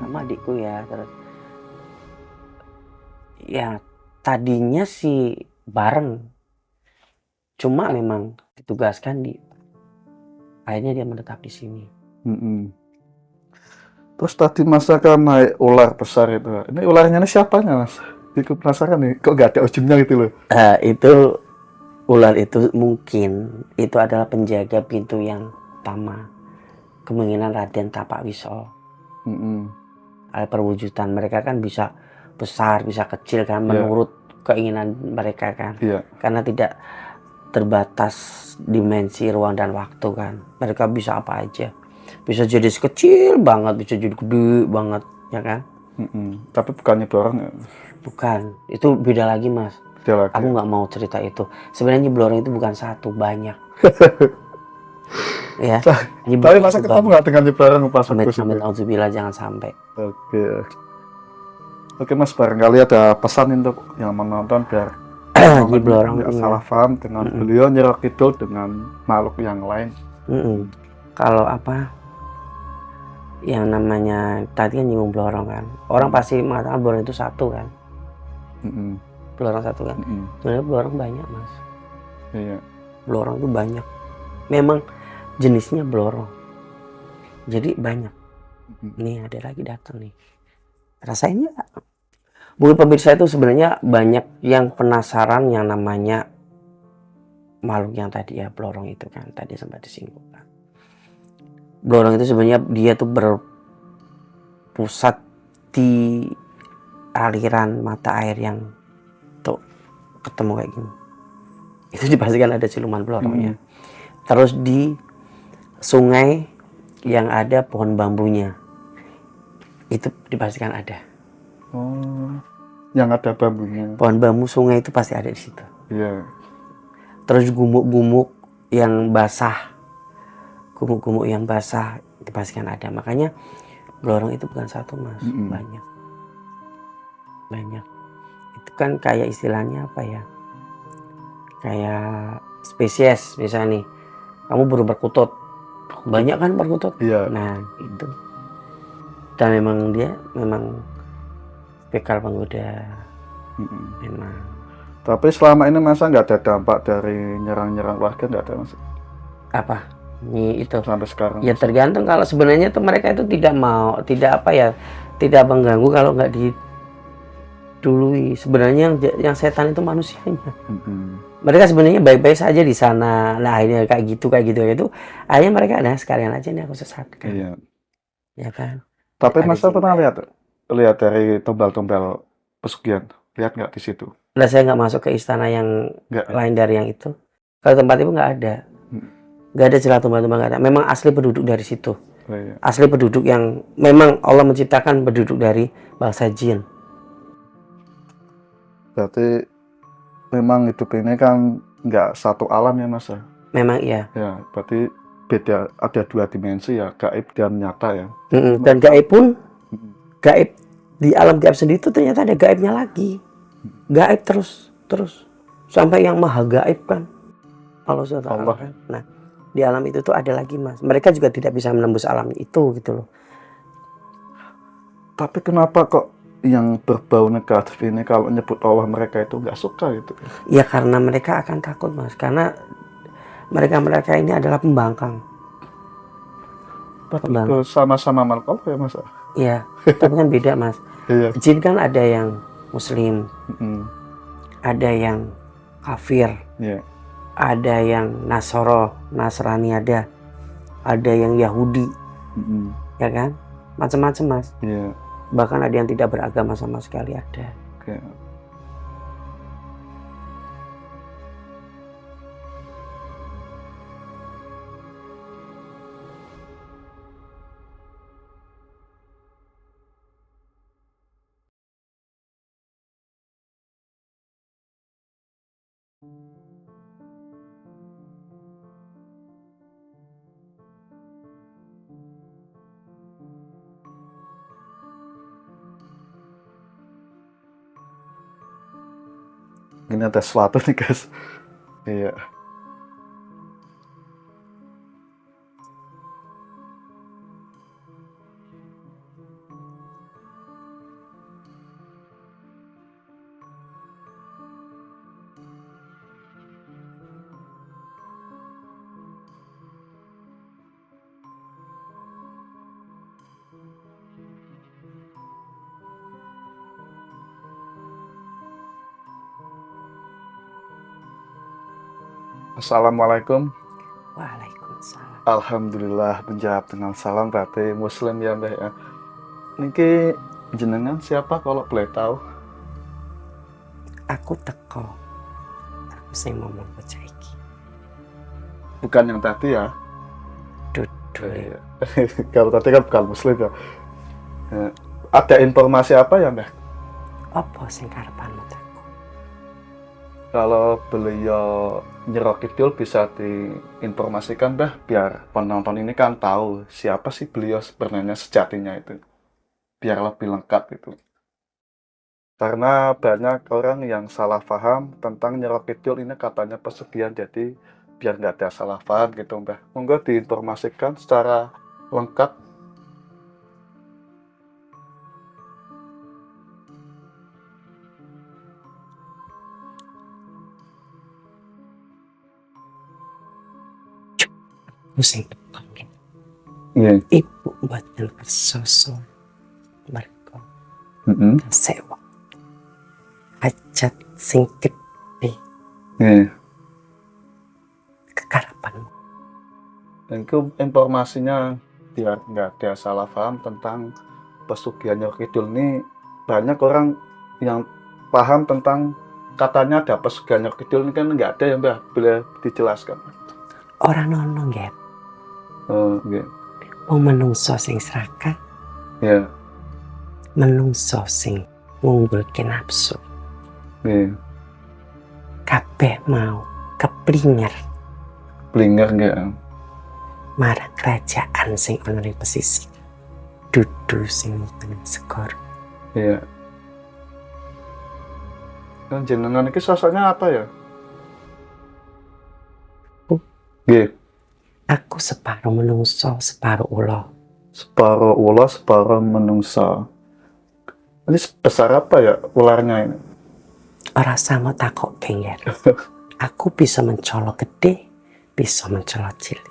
Kamu adikku ya, terus ya tadinya sih bareng, cuma memang ditugaskan akhirnya dia menetap di sini. Terus tadi Mas kan naik ular besar itu. Ini ularnya ini siapanya Mas? Ikut penasaran nih, kok gak ada ujungnya gitu loh. Itu ular itu mungkin itu adalah penjaga pintu yang utama. Kemungkinan Raden Tapak Wisol. Perwujudan mereka kan bisa besar, bisa kecil kan, menurut keinginan mereka kan. Karena tidak terbatas dimensi ruang dan waktu kan. Mereka bisa apa aja. Bisa jadi sekecil banget, bisa jadi gede banget, ya kan? Tapi bukannya Blorong ya? Bukan, itu beda lagi Mas. Beda lagi. Aku nggak mau cerita itu. Sebenarnya Blorong itu bukan satu, banyak. Ya. Tapi masa ketemu nggak dengan Blorong pas waktu itu? Alhamdulillah, jangan sampai. Oke Mas, barangkali ada pesan untuk yang menonton biar Blorong salah paham dengan beliau Nyerok Kidul dengan makhluk yang lain. Kalau apa yang namanya tadi kan nyinggung Blorong kan, orang pasti mengatakan Blorong itu satu kan. Mm-mm. Blorong satu kan. Mm-mm. Sebenarnya blorong banyak mas. Iya. Blorong itu banyak. Memang jenisnya blorong. Jadi banyak. Mm-mm. Nih ada lagi datang nih. Rasain nggak? Mungkin pemirsa itu sebenarnya banyak yang penasaran yang namanya makhluk yang tadi ya blorong itu kan. Tadi sempat disinggung kan. Blorong itu sebenarnya dia tuh berpusat di aliran mata air yang tuh ketemu kayak gini. Itu dipastikan ada siluman blorongnya. Mm-mm. Terus di sungai yang ada pohon bambunya itu dipastikan ada. Oh, yang ada bambunya. Pohon bambu sungai itu pasti ada di situ. Iya. Terus gumuk-gumuk yang basah, dipastikan ada. Makanya blorong itu bukan satu mas, Mm-mm. banyak. Itu kan kayak istilahnya apa ya? Kayak spesies misalnya nih, kamu burung perkutut, banyak kan perkutut. Iya. Nah itu. Dan memang dia memang begal penggoda. Mm-mm. Memang. Tapi selama ini masa nggak ada dampak dari nyerang-nyerang warga, nggak ada mas Apa? Ini itu. sampai sekarang? Ya Mas? tergantung, kalau sebenarnya tuh mereka itu tidak mengganggu kalau nggak didului. Sebenarnya yang setan itu manusianya. Mm-mm. Mereka sebenarnya baik-baik saja di sana. Nah akhirnya kayak gitu. Akhirnya mereka sekalian aja nih aku sesatkan. Iya. Ya kan? Tapi Ada masa jin. pernah lihat dari tombal-tombal pesugihan? Lihat nggak di situ? Lah saya nggak masuk ke istana yang Nggak. Ya? lain dari yang itu. Kalau tempat itu nggak ada. Mm. Nggak ada celah tumbal-tumbal, nggak ada. Memang asli penduduk dari situ. Oh, iya. Asli penduduk yang memang Allah menciptakan penduduk dari bangsa jin. Berarti memang hidup ini kan nggak satu alam ya mas ya? Memang iya. Ya, berarti beda, ada dua dimensi ya, gaib dan nyata ya. Dan gaib pun, Mm. gaib di alam gaib sendiri itu ternyata ada gaibnya lagi. Gaib terus sampai yang maha gaib kan Allah SWT kan. Nah di alam itu tuh ada lagi mas. Mereka juga tidak bisa menembus alam itu gitu loh. Tapi kenapa kok yang berbau negatif ini kalau nyebut Allah mereka itu nggak suka gitu? Ya karena mereka akan takut mas. Karena mereka ini adalah pembangkang. Itu sama-sama makhluk Allah ya mas? Iya, tapi kan beda mas. Iya. Jin kan ada yang muslim, Mm. ada yang kafir, Iya. ada yang Nasrani, ada yang Yahudi, Mm. ya kan? Macam-macam mas. Iya. Bahkan ada yang tidak beragama sama sekali ada. Oke. Ini ada sesuatu nih guys. Iya. Assalamualaikum. Waalaikumsalam. Alhamdulillah menjawab dengan salam, berarti muslim ya mbak ya. Niki jenengan siapa kalau boleh tahu? Aku teko. Aku sing ngomong bocah iki. Bukan yang tadi ya. Dudul. Iya. Kalau tadi kan bukan muslim ya. Ada informasi apa ya mbak? Apa sing karepanmu teko? Kalau beliau Nyerok Kidul bisa diinformasikan mbah, biar penonton ini kan tahu siapa sih beliau sebenarnya sejatinya itu, biar lebih lengkap itu. Karena banyak orang yang salah paham tentang Nyerok Kidul ini katanya pesugihan, jadi biar nggak ada salah paham gitu mbah. Monggo diinformasikan secara lengkap. ibu sing teko. Nggih. Ibu mboten kersa mergo Heeh. sewa hajat sing gedhe Nggih. kekarapan. Dan itu informasinya biar nggak ada salah paham tentang pesugihan Nyi Kidul ini, banyak orang yang paham tentang katanya ada pesugihan Nyi Kidul ini kan nggak ada ya Mbah, boleh dijelaskan? Ora nono nggih. Oh, nggih. Wong menungso sing serakah, Ya, menungso sing ngunggulke nafsu, nggih. kabeh mau keplinger Blinger nggih. marang kerajaan sing ana ning pesisir. Dudu sing teng segara. Iya. Dan jenengan iki sosoknya apa ya? Nggih. Aku separuh menungso, separuh ula. Separuh ula, separuh menungsa. Ini sebesar apa ya ularnya ini? Ora sama takok gengger. Aku bisa mencolok gede, bisa mencolok cilik.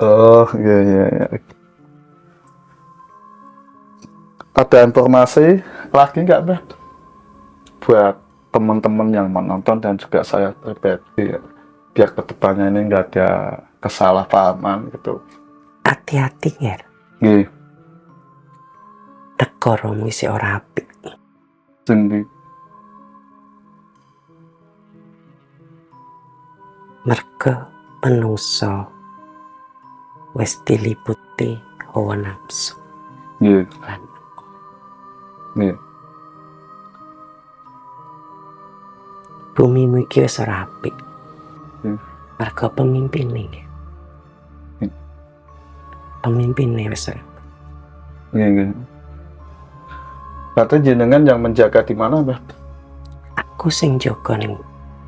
Oh, iya, iya, iya. Ada informasi lagi nggak, Mbak? Buat teman-teman yang menonton dan juga saya pribadi, ya. Biar kedepannya ini nggak ada kesalahpahaman gitu. Hati-hati nger, Nggih, negaramu isi ora apik. sing Merga menungso wis diliputi hawa nafsu nggih, lan nggih. bumi iki wis ora apik. Hmm. Merga pemimpine. Hmm. Pemimpine wis ora. Nggih, nggih. Berarti jenengan yang menjaga di mana, Mbak? Aku sing jaga ning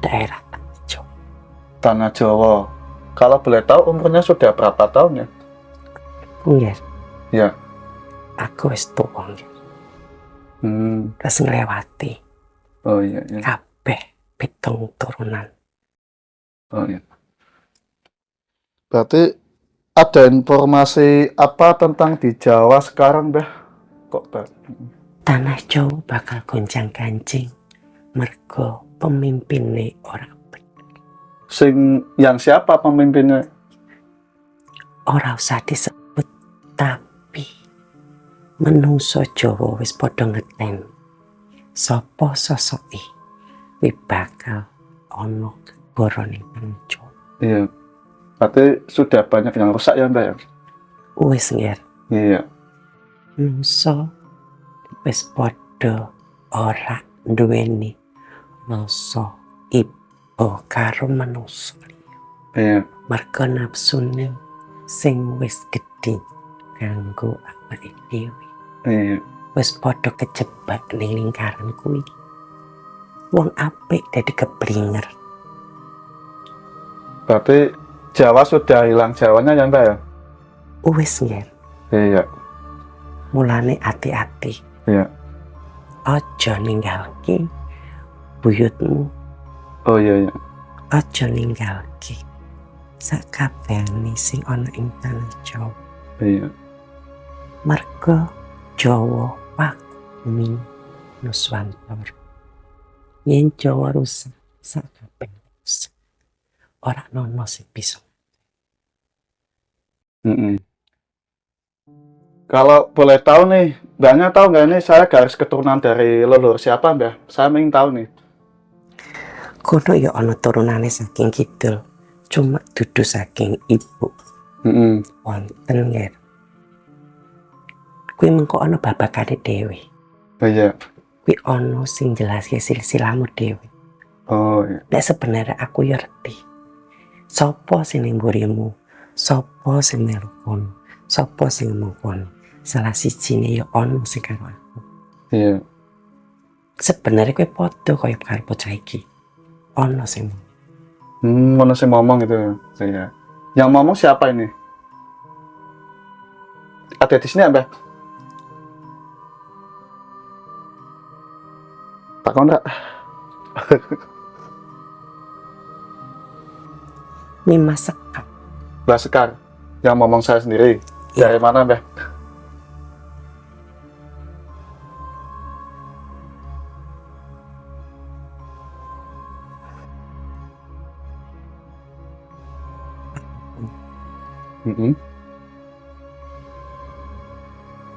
daerah Tanjung. Tanah Jawa. Kalau boleh tahu umurnya sudah berapa tahun ya? Nggih, Ya. aku wis tuwa nggih. Hmm. Wis nglewati Oh iya, iya. kabeh 7 turunan. Oh iya. Berarti ada informasi apa tentang di Jawa sekarang, Mbah? Kok, Mbah? Tanah Jawa bakal gonjang-ganjing merga pemimpine ora apik. Sing yang siapa pemimpinnya? Ora usah disebut, tapi menungso Jawa wis padha ngeten. Sapa sosoke kuwi bakal ana gegara ning Tanah Jawa. Iya. Berarti sudah banyak yang rusak ya, Mbak ya? Wis nger, Iya. menungso wis padha ora duweni rasa iba karo manungsa. Iya. Merga nafsune sing wis gedhe kanggo awake dhewe. Iya. Wis padha kejebak ning lingkaran kuwi. Wong apik dadi keblinger. Berarti Jawa sudah hilang Jawanya ya, Mbak ya? Wis nger, Iya. mulane ati-ati. Iya. Aja ninggalke buyutmu, Oh iya, iya. aja ninggalke sakabehane sing ana ing tanah Jawa. Iya. Merga Jawa pakmi nuswantara. Yen Jawa rusak, sakabeh rusak. Ora nono sing bisa. Mm-mm. Kalau boleh tahu nih, Mbaknya tahu nggak ini saya garis keturunan dari leluhur siapa, Mbak? Saya ingin tahu nih. Kono ya ana turunane saking kidul, cuma dudu saking ibu. Wonten nger. Kuwi mengko ana babakane dhewe. Oh iya. Kuwi ana sing jelaske silsilahmu dhewe. Oh iya. Nek sebenarnya aku ya ngerti. Sopo sing ning mburimu? Sopo sing melu kono? Sopo sing ngomong kono? Salah sijine ya ana sing karo aku. Iya. Sebenarnya kowe padha kaya karo bocah iki. Ana sing Mana sih ngomong gitu ya? Iya. Yang ngomong siapa ini? Ada di sini, Mbak? Tak kau enggak? Nimas Sekar. Mbak Sekar. Yang ngomong saya sendiri. Iya. Dari mana, Mbah? Mm-mm.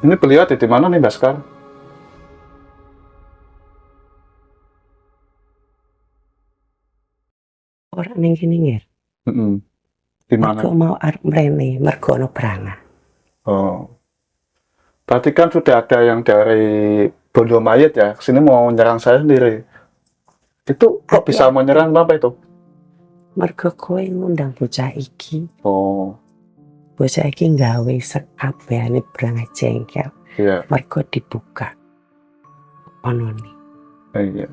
Ini beliau di mana nih, Mbak sekarang? Ora ning kene nggih. Mm-mm. Di mana? Mergo mau arep mrene, mergo ono perangan. Oh, berarti kan sudah ada yang dari Bondo Mayit ya, kesini mau nyerang saya sendiri. Itu kok bisa Ati-ati. menyerang Bapak itu? Mergo kowe ngundang bocah iki. Oh, Bocah iki nggawe sekabehane brangah jengkel. iya, Mergo dibuka. Ono nih. iya.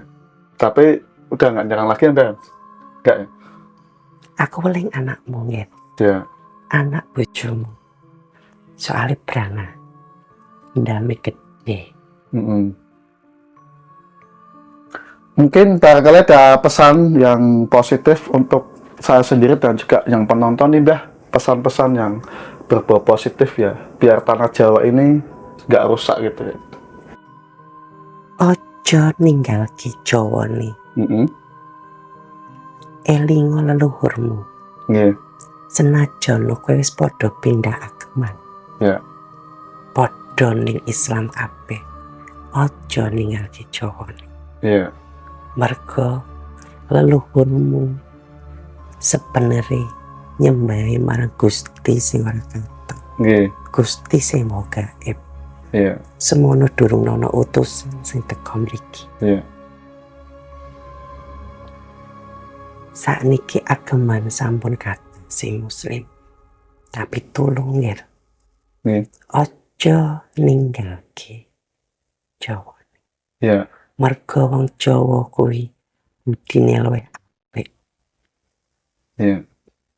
Tapi udah nggak nyerang lagi ya, Mbak? Nggak ya? Aku weling anakmu nggih. Iya. Anak bojomu. Soale brangah. Ndame gede. Mm-mm. Mungkin barangkali ada pesan yang positif untuk saya sendiri dan juga yang penonton nih, Mbah. Pesan-pesan yang berbau positif ya, biar tanah Jawa ini nggak rusak gitu ya. Ojo ninggal ki Jawa nih. Mm-mm. Elingo leluhurmu. Nggih. Senajan kowe wis padha pindah agama. Ya. Padha ning Islam kabeh. Ojo ninggal ki Jawa nih. Iya. Mergo leluhurmu sebenere nyembahi marang Gusti sing ora keteng. Nggih. Gusti sing mau gaib. Iya. Semono durung ana utusan sing teka mriki. Iya. Sakniki ageman sampun kathah sing muslim. Tapi tulung nggih. Nggih. Ojo ninggalke Jawa. Iya. Mergo wong Jawa kuwi budine luwih apik. Iya.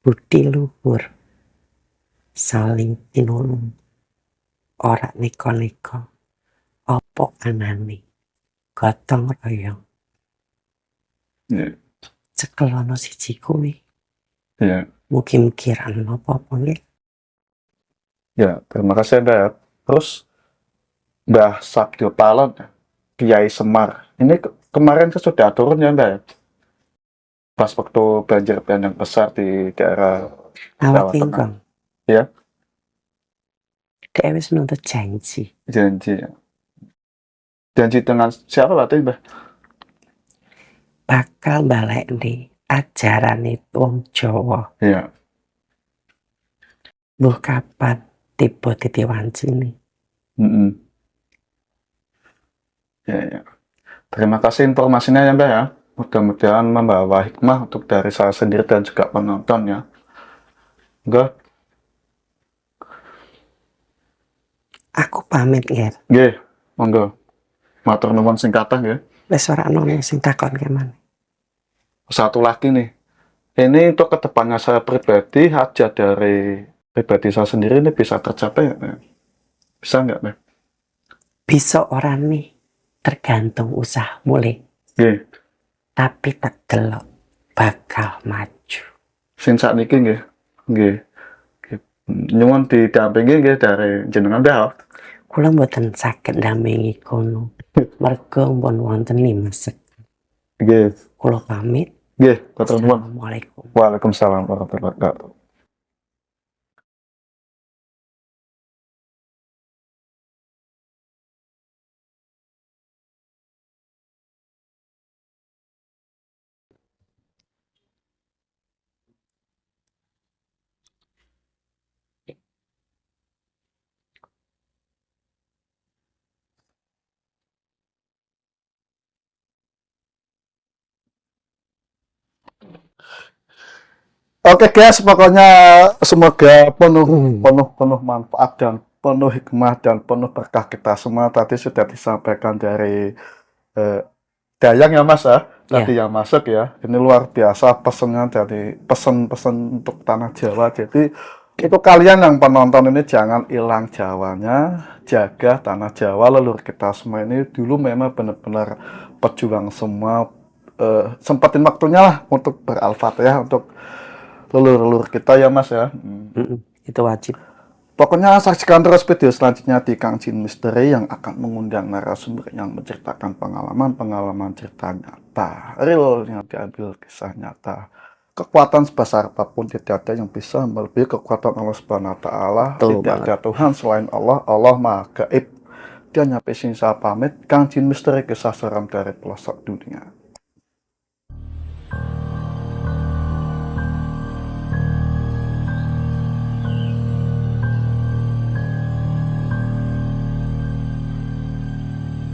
Budi luhur. Saling tinulung. Ora neko-neko. Apa anane. Gotong royong. Iya. Cekelono siji kuwi. Iya. Mugi-mugi ra ono apa-apa nggih. Ya, terima kasih Mbak. Terus Mbah Sabdio Palon, Kiai Semar. Ini kemarin kan sudah turun ya Mbak ya? Pas waktu banjir bandang besar di daerah Jawa Awak Tengah. ingkang. Ya. Dia wis nuntut janji. Janji. Janji dengan siapa berarti Mbah? Bakal balekne ajarane wong Jawa. Iya. Mbuh kapan tiba titi wancine. Mm-mm. Ya, ya. Terima kasih informasinya ya Mbak ya. Mudah-mudahan membawa hikmah untuk dari saya sendiri dan juga penonton ya. Enggak? Aku pamit nggih. Nggih, monggo. Matur nuwun sing kathah nggih. Wis ora ono sing takon keman. Satu lagi nih. Ini untuk kedepannya saya pribadi, hajat dari pribadi saya sendiri ini bisa tercapai nggak, Mbak? Bisa nggak, Mbak? Bisa ora nih. Tergantung usaha mulai. Nggih. Tapi tak delok bakal maju. Sing sakniki nggih. Nggih. Nyuwun didampingi nggih dari jenengan Mbak. Kula mboten saged ndamengi kono. Mergo mpun wonten limasek. Nggih. Kula pamit. Nggih, matur nuwun. Assalamualaikum. Waalaikumsalam warahmatullahi wabarakatuh. Oke guys, pokoknya semoga penuh manfaat dan penuh hikmah dan penuh berkah kita semua. Tadi sudah disampaikan dari Dayang ya Mas ya, tadi yang masuk ya. Ini luar biasa pesennya dari pesen-pesen untuk tanah Jawa. Jadi itu kalian yang penonton ini jangan hilang Jawanya, jaga tanah Jawa. Leluhur kita semua ini dulu memang benar-benar pejuang semua. Sempatin waktunya lah untuk beralfatihah untuk leluhur-leluhur kita ya Mas ya. Itu wajib. Pokoknya saksikan terus video selanjutnya di Kang Jin Misteri yang akan mengundang narasumber yang menceritakan pengalaman-pengalaman cerita nyata, real yang diambil kisah nyata. Kekuatan sebesar apapun tidak ada yang bisa melebihi kekuatan Allah Subhanahu wa Ta'ala. Betul Tidak banget. ada Tuhan selain Allah. Allah Maha Gaib. Dia nyampe sini saya pamit. Kang Jin Misteri, kisah seram dari pelosok dunia.